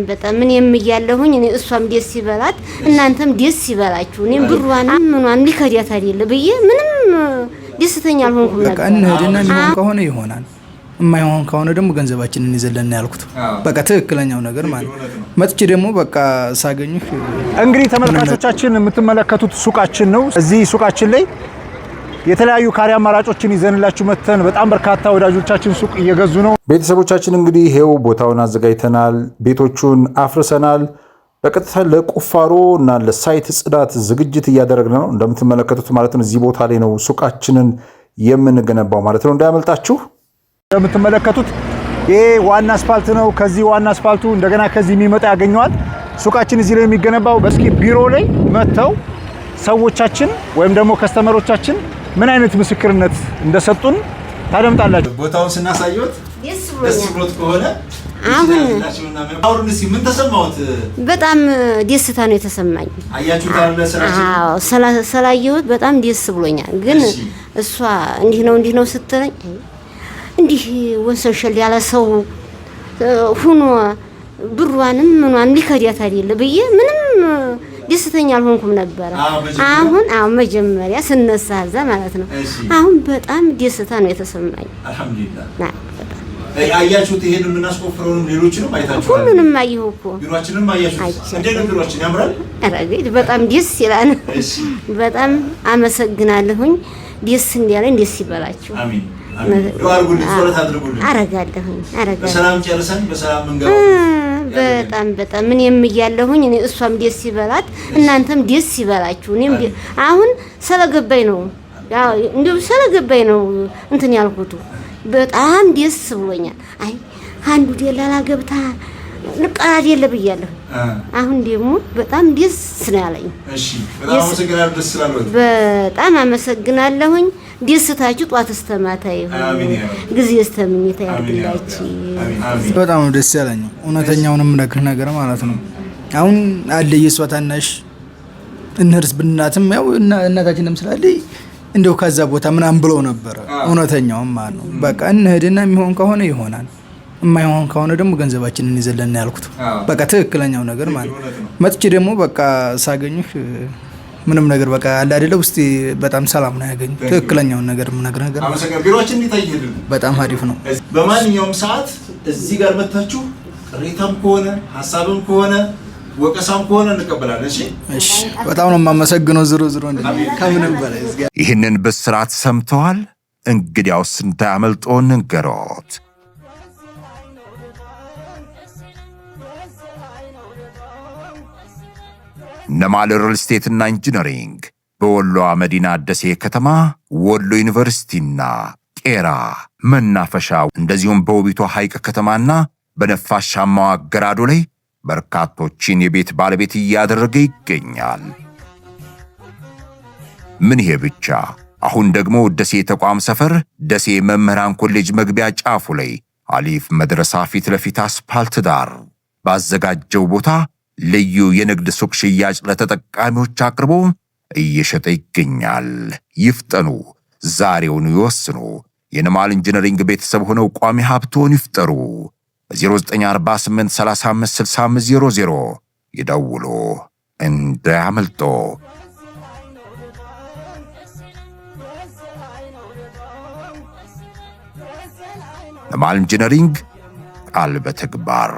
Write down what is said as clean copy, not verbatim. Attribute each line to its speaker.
Speaker 1: በጣም ምን የምያለሁኝ እኔ እሷም ደስ ይበላት እናንተም ደስ ይበላችሁ እኔም ብሩዋንም ምኗን ሊከዳት አይደለ ብዬ ምንም ደስተኛ አልሆንኩም ነበር።
Speaker 2: በቃ እንሄድና የሚሆን ከሆነ ይሆናል የማይሆን ከሆነ ደግሞ ገንዘባችንን ይዘለን ያልኩት በቃ ትክክለኛው ነገር ማለት መጥቼ ደግሞ በቃ ሳገኙሽ
Speaker 3: እንግዲህ ተመልካቾቻችን የምትመለከቱት ሱቃችን ነው። እዚህ ሱቃችን ላይ የተለያዩ ካሬ አማራጮችን ይዘንላችሁ መተን በጣም በርካታ ወዳጆቻችን ሱቅ እየገዙ ነው። ቤተሰቦቻችን እንግዲህ ሄው ቦታውን አዘጋጅተናል፣ ቤቶቹን አፍርሰናል። በቀጥታ ለቁፋሮ እና ለሳይት ጽዳት ዝግጅት እያደረግን ነው እንደምትመለከቱት ማለት ነው። እዚህ ቦታ ላይ ነው ሱቃችንን የምንገነባው ማለት ነው። እንዳያመልጣችሁ። እንደምትመለከቱት ይሄ ዋና አስፋልት ነው። ከዚህ ዋና አስፋልቱ እንደገና ከዚህ የሚመጣ ያገኘዋል። ሱቃችን እዚህ ላይ የሚገነባው በስኪ ቢሮ ላይ መተው ሰዎቻችን ወይም ደግሞ ከስተመሮቻችን ምን አይነት ምስክርነት እንደሰጡን ታደምጣላችሁ።
Speaker 4: ቦታውን ስናሳየዎት ደስ ብሎት ከሆነ አሁን ምን ተሰማዎት?
Speaker 1: በጣም ደስታ ነው የተሰማኝ።
Speaker 4: አያችሁ ታለ ስራችን?
Speaker 1: አዎ ስላየሁት በጣም ደስ ብሎኛል። ግን እሷ እንዲህ ነው ስትለኝ እንዲህ ወሰንሸል ያለ ሰው ሁኖ ብሩዋንም ምኗን ሊከዳት አይደለ ብዬ ምንም ደስተኛ አልሆንኩም ነበር። አሁን መጀመሪያ ስነሳዛ ማለት ነው። አሁን በጣም ደስታ ነው የተሰማኝ።
Speaker 4: አልহামዱሊላህ። አያችሁት? ይሄንን የምናስቆፍረውንም ሌሎችንም አይታችኋል?
Speaker 1: ሁሉንም አየሁ እኮ።
Speaker 4: ቢሮአችንን አያችሁት? እንዴት ነው ቢሮአችን? ያምራል።
Speaker 1: አረጋግጥ በጣም ደስ ይላል። በጣም አመሰግናለሁኝ። ደስ እንዲያለኝ ደስ ይበላችሁ።
Speaker 4: አሜን። ዱአ አድርጉልኝ፣ ጸሎት አድርጉልኝ።
Speaker 1: አረጋለሁኝ።
Speaker 4: በሰላም ጨርሰን በሰላም መንገድ
Speaker 1: በጣም ምን የምያለሁኝ እኔ እሷም ደስ ይበላት እናንተም ደስ ይበላችሁ። እኔም አሁን ስለገባኝ ነው እንዴ ስለገባኝ ነው እንትን ያልኩት። በጣም ደስ ብሎኛል። አይ አንዱ ደላላ ገብታ ንቃድ የለ ብያለሁ። አሁን ደግሞ በጣም ደስ ነው ያለኝ።
Speaker 4: እሺ በጣም አመሰግናለሁ። ደስ ስላልሆነ
Speaker 1: በጣም አመሰግናለሁኝ። ደስታችሁ ጧት እስተማታ ይሁን። አሜን። ጊዜ እስተምኝታ ያድርግላችሁ።
Speaker 2: በጣም ነው ደስ ያለኝ እውነተኛውንም ነገር ማለት ነው። አሁን አለ የሷ ታናሽ እንርስ ብናትም ያው እናታችንም ስላለ እንደው ከዛ ቦታ ምናምን ብለው ነበር እውነተኛውም ማለት ነው። በቃ እንሄድና የሚሆን ከሆነ ይሆናል የማይሆን ከሆነ ደግሞ ገንዘባችንን ይዘለን ያልኩት በቃ ትክክለኛው ነገር ማለት መጥቼ ደግሞ በቃ ሳገኙሽ ምንም ነገር በቃ አለ አይደለ ውስጥ በጣም ሰላም ነው ያገኝ ትክክለኛው ነገር ነገር
Speaker 4: አመሰግናለሁ። ቢሮአችን እንዲታይልን
Speaker 2: በጣም አሪፍ ነው።
Speaker 4: በማንኛውም ሰዓት እዚህ ጋር መታችሁ ቅሬታም ከሆነ ሐሳብም ከሆነ ወቀሳም ከሆነ እንቀበላለን።
Speaker 2: እሺ በጣም ነው የማመሰግነው። ዝሮ ከምንም በላይ
Speaker 5: ይህንን በስርዓት ሰምተዋል። እንግዲያውስ እንዳያመልጦን እንገሮት። ነማል ሪል ስቴትና ኢንጂነሪንግ በወሎ መዲና ደሴ ከተማ ወሎ ዩኒቨርሲቲና ቄራ መናፈሻው እንደዚሁም በውቢቷ ሐይቅ ከተማና በነፋሻማው አገራዶ ላይ በርካቶችን የቤት ባለቤት እያደረገ ይገኛል። ምን ይሄ ብቻ! አሁን ደግሞ ደሴ ተቋም ሰፈር ደሴ መምህራን ኮሌጅ መግቢያ ጫፉ ላይ አሊፍ መድረሳ ፊት ለፊት አስፓልት ዳር ባዘጋጀው ቦታ ልዩ የንግድ ሱቅ ሽያጭ ለተጠቃሚዎች አቅርቦ እየሸጠ ይገኛል። ይፍጠኑ፣ ዛሬውኑ ይወስኑ። የነማል ኢንጂነሪንግ ቤተሰብ ሆነው ቋሚ ሀብቶን ይፍጠሩ። 0948 35 65 00 ይደውሉ። እንዳያመልጦ። ነማል ኢንጂነሪንግ ቃል በተግባር